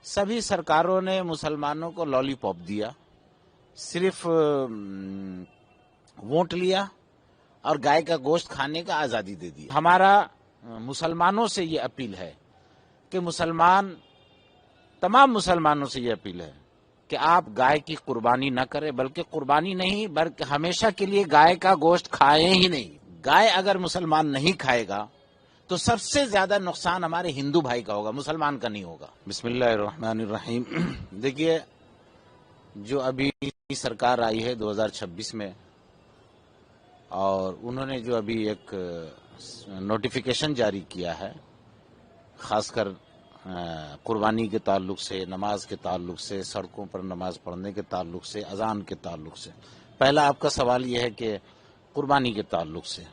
सभी सरकारों ने मुसलमानों को लॉलीपॉप दिया, सिर्फ वोट लिया और गाय का गोश्त खाने का आजादी दे दी। हमारा मुसलमानों से ये अपील है कि तमाम मुसलमानों से ये अपील है कि आप गाय की कुर्बानी न करें, बल्कि कुर्बानी नहीं बल्कि हमेशा के लिए गाय का गोश्त खाएं ही नहीं। गाय अगर मुसलमान नहीं खाएगा तो सबसे ज्यादा नुकसान हमारे हिंदू भाई का होगा, मुसलमान का नहीं होगा। बिस्मिल्लाहिर्रहमानिर्रहीम। देखिए, जो अभी सरकार आई है 2026 में, और उन्होंने जो अभी एक नोटिफिकेशन जारी किया है, खासकर कुर्बानी के ताल्लुक से, नमाज के ताल्लुक से, सड़कों पर नमाज पढ़ने के ताल्लुक से, अजान के ताल्लुक से। पहला आपका सवाल यह है कि कुर्बानी के ताल्लुक से,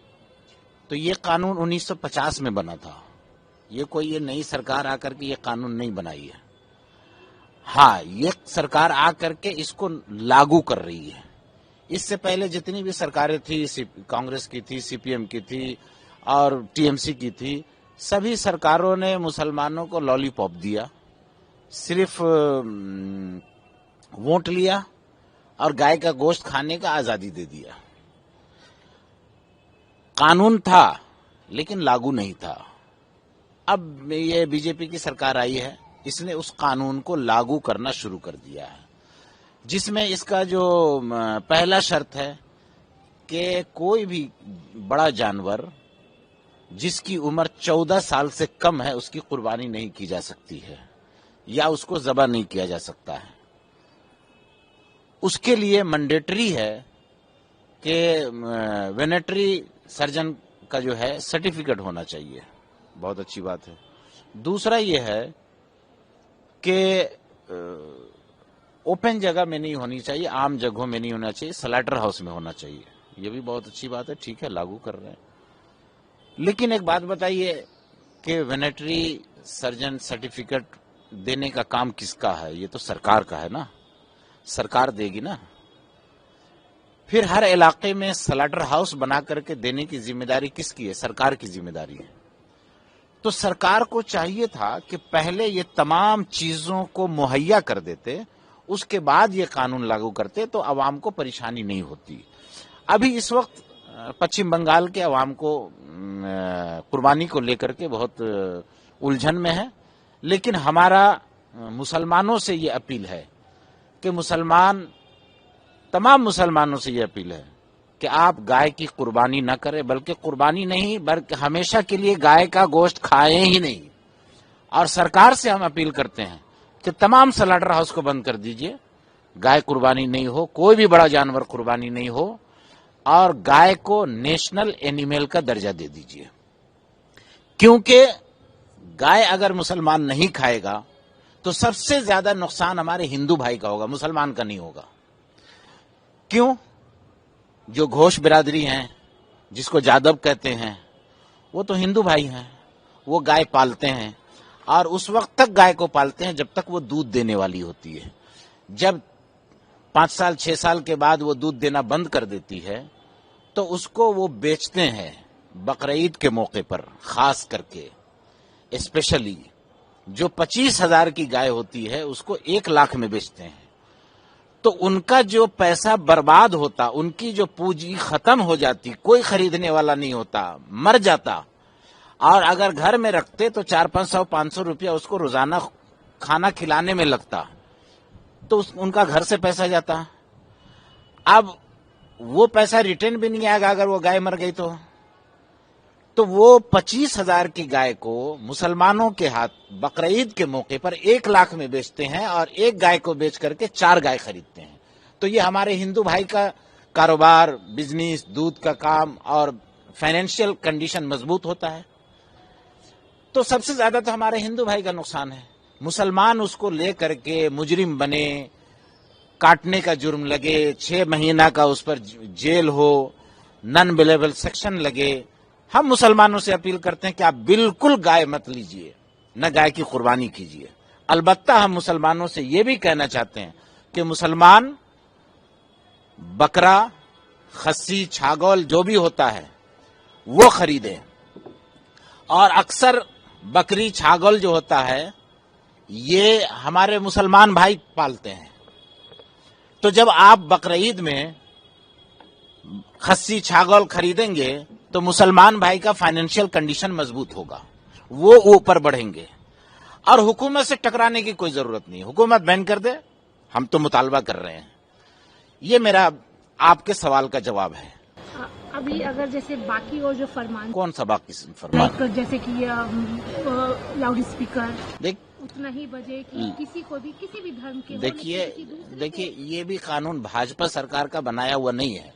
तो ये कानून 1950 में बना था। ये नई सरकार आकर के ये कानून नहीं बनाई है। हाँ, ये सरकार आकर के इसको लागू कर रही है। इससे पहले जितनी भी सरकारें थी, कांग्रेस की थी, सीपीएम की थी और टीएमसी की थी, सभी सरकारों ने मुसलमानों को लॉलीपॉप दिया, सिर्फ वोट लिया और गाय का गोश्त खाने का आजादी दे दिया। कानून था लेकिन लागू नहीं था। अब ये बीजेपी की सरकार आई है, इसने उस कानून को लागू करना शुरू कर दिया है, जिसमें इसका जो पहला शर्त है कि कोई भी बड़ा जानवर जिसकी उम्र 14 साल से कम है उसकी कुर्बानी नहीं की जा सकती है या उसको ज़बह नहीं किया जा सकता है। उसके लिए मैंडेटरी है कि वेटरनरी सर्जन का जो है सर्टिफिकेट होना चाहिए। बहुत अच्छी बात है। दूसरा ये है कि ओपन जगह में नहीं होनी चाहिए, आम जगहों में नहीं होना चाहिए, स्लॉटर हाउस में होना चाहिए। ये भी बहुत अच्छी बात है, ठीक है, लागू कर रहे हैं। लेकिन एक बात बताइए कि वेटरनरी सर्जन सर्टिफिकेट देने का काम किसका है? ये तो सरकार का है ना, सरकार देगी ना। फिर हर इलाके में स्लॉटर हाउस बना करके देने की जिम्मेदारी किसकी है? सरकार की जिम्मेदारी है। तो सरकार को चाहिए था कि पहले ये तमाम चीजों को मुहैया कर देते, उसके बाद ये कानून लागू करते तो आवाम को परेशानी नहीं होती। अभी इस वक्त पश्चिम बंगाल के आवाम को कुर्बानी को लेकर के बहुत उलझन में है, लेकिन हमारा मुसलमानों से ये अपील है कि तमाम मुसलमानों से ये अपील है कि आप गाय की कुर्बानी न करें, बल्कि कुर्बानी नहीं बल्कि हमेशा के लिए गाय का गोश्त खाएं ही नहीं। और सरकार से हम अपील करते हैं कि तमाम स्लॉटर हाउस को बंद कर दीजिए, गाय कुर्बानी नहीं हो, कोई भी बड़ा जानवर कुर्बानी नहीं हो, और गाय को नेशनल एनिमल का दर्जा दे दीजिए। क्योंकि गाय अगर मुसलमान नहीं खाएगा तो सबसे ज्यादा नुकसान हमारे हिंदू भाई का होगा, मुसलमान का नहीं होगा। क्यों? जो घोष बिरादरी हैं, जिसको जादव कहते हैं, वो तो हिंदू भाई हैं, वो गाय पालते हैं और उस वक्त तक गाय को पालते हैं जब तक वो दूध देने वाली होती है। जब 5 साल 6 साल के बाद वो दूध देना बंद कर देती है तो उसको वो बेचते हैं बकरीद के मौके पर, खास करके स्पेशली जो 25,000 की गाय होती है उसको 1 लाख में बेचते हैं। तो उनका जो पैसा बर्बाद होता, उनकी जो पूंजी खत्म हो जाती, कोई खरीदने वाला नहीं होता, मर जाता। और अगर घर में रखते तो 400-500 रुपया उसको रोजाना खाना खिलाने में लगता, तो उनका घर से पैसा जाता। अब वो पैसा रिटर्न भी नहीं आएगा अगर वो गाय मर गई तो वो 25,000 की गाय को मुसलमानों के हाथ बकरीद के मौके पर 1 लाख में बेचते हैं और एक गाय को बेच करके 4 गाय खरीदते हैं। तो ये हमारे हिंदू भाई का कारोबार, बिजनेस, दूध का काम और फाइनेंशियल कंडीशन मजबूत होता है। तो सबसे ज्यादा तो हमारे हिंदू भाई का नुकसान है। मुसलमान उसको ले करके मुजरिम बने, काटने का जुर्म लगे, 6 महीना का उस पर जेल हो, नॉन अवेलेबल सेक्शन लगे। हम मुसलमानों से अपील करते हैं कि आप बिल्कुल गाय मत लीजिए, न गाय की कुर्बानी कीजिए। अलबत्ता हम मुसलमानों से ये भी कहना चाहते हैं कि मुसलमान बकरा, खस्सी, छागल जो भी होता है वो खरीदें। और अक्सर बकरी, छागल जो होता है یہ ہمارے مسلمان بھائی پالتے ہیں. تو جب آپ بقرعید میں خسی چھاگل خریدیں گے تو مسلمان بھائی کا فائنینشیل کنڈیشن مضبوط ہوگا, وہ اوپر بڑھیں گے. اور حکومت سے ٹکرانے کی کوئی ضرورت نہیں, حکومت بین کر دے, ہم تو مطالبہ کر رہے ہیں. یہ میرا آپ کے سوال کا جواب ہے. ابھی اگر جیسے باقی اور جو فرمان, کون سا باقی فرمان؟ جیسے کہ لاؤڈ اسپیکر دیکھ اتنا ہی بجے کہ کسی کو بھی کسی بھی دھرم کے دیکھیے یہ بھی قانون بھاجپا سرکار کا بنایا ہوا نہیں ہے.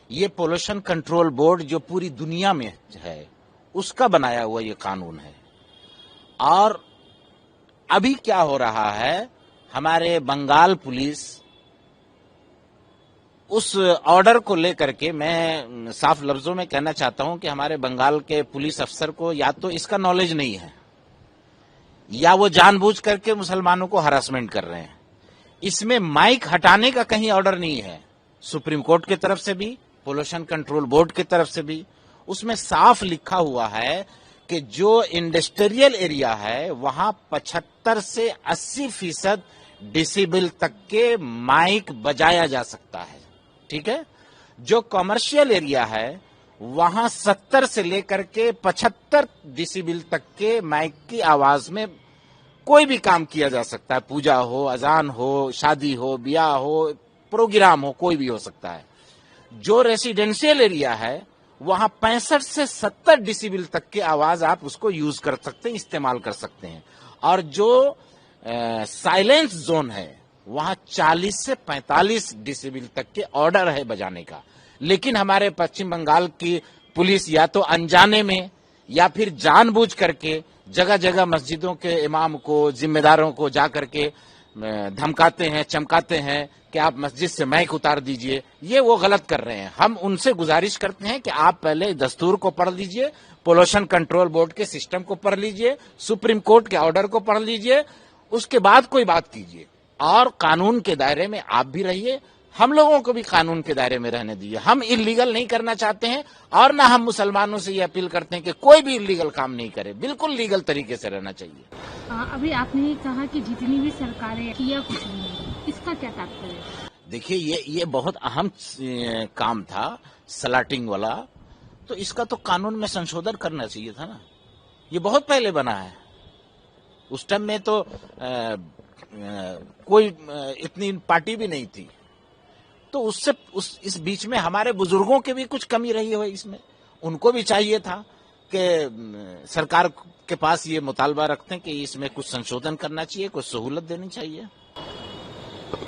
یہ پولوشن کنٹرول بورڈ جو پوری دنیا میں ہے اس کا بنایا ہوا یہ قانون ہے. اور ابھی کیا ہو رہا ہے, ہمارے بنگال پولیس اس آرڈر کو لے کر کے, میں صاف لفظوں میں کہنا چاہتا ہوں کہ ہمارے بنگال کے پولیس افسر کو یا تو اس کا نالج نہیں ہے یا وہ جان بوجھ کر کے مسلمانوں کو ہراسمنٹ کر رہے ہیں. اس میں مائک ہٹانے کا کہیں آرڈر نہیں ہے, سپریم کورٹ کی طرف سے بھی, پولوشن کنٹرول بورڈ کی طرف سے بھی. اس میں صاف لکھا ہوا ہے کہ جو انڈسٹریل ایریا ہے وہاں 75 سے 80% ڈیسیبل تک کے مائک بجایا جا سکتا ہے. ٹھیک ہے. جو کمرشل ایریا ہے وہاں 70 سے لے کر کے 75 ڈیسیبل تک کے مائک کی آواز میں کوئی بھی کام کیا جا سکتا ہے. پوجا ہو, اذان ہو, شادی ہو, بیاہ ہو, پروگرام ہو, کوئی بھی ہو سکتا ہے. جو ریسیڈینشیل ایریا ہے وہاں 65 سے 70 ڈیسیبل تک کی آواز آپ اس کو یوز کر سکتے ہیں, استعمال کر سکتے ہیں. اور جو سائلنس زون ہے وہاں 40 سے 45 ڈیسیبل تک کے آرڈر ہے بجانے کا. لیکن ہمارے پشچم بنگال کی پولیس یا تو انجانے میں یا پھر جان بوجھ کر کے جگہ جگہ مسجدوں کے امام کو, ذمہ داروں کو جا کر کے دھمکاتے ہیں, چمکاتے ہیں کہ آپ مسجد سے مائک اتار دیجئے. یہ وہ غلط کر رہے ہیں. ہم ان سے گزارش کرتے ہیں کہ آپ پہلے دستور کو پڑھ لیجئے, پولوشن کنٹرول بورڈ کے سسٹم کو پڑھ لیجئے, سپریم کورٹ کے آرڈر کو پڑھ لیجئے, اس کے بعد کوئی بات کیجئے. اور قانون کے دائرے میں آپ بھی رہیے, ہم لوگوں کو بھی قانون کے دائرے میں رہنے دیجیے. ہم انلیگل نہیں کرنا چاہتے ہیں اور نہ ہم مسلمانوں سے یہ اپیل کرتے ہیں کہ کوئی بھی انلیگل کام نہیں کرے. بالکل لیگل طریقے سے رہنا چاہیے. ابھی آپ نے کہا کہ جتنی بھی سرکاریں کیا کچھ نہیں, اس کا کیا تاتپر ہے؟ دیکھیے یہ بہت اہم کام تھا سلاٹنگ والا, تو اس کا تو قانون میں سنشودھن کرنا چاہیے تھا نا. یہ بہت پہلے بنا ہے. اس ٹائم میں تو کوئی اتنی پارٹی بھی نہیں تھی. تو اس بیچ میں ہمارے بزرگوں کی بھی کچھ کمی رہی ہو اس میں. ان کو بھی چاہیے تھا کہ سرکار کے پاس یہ مطالبہ رکھتے ہیں کہ اس میں کچھ سنشودھن کرنا چاہیے, کچھ سہولت دینی چاہیے.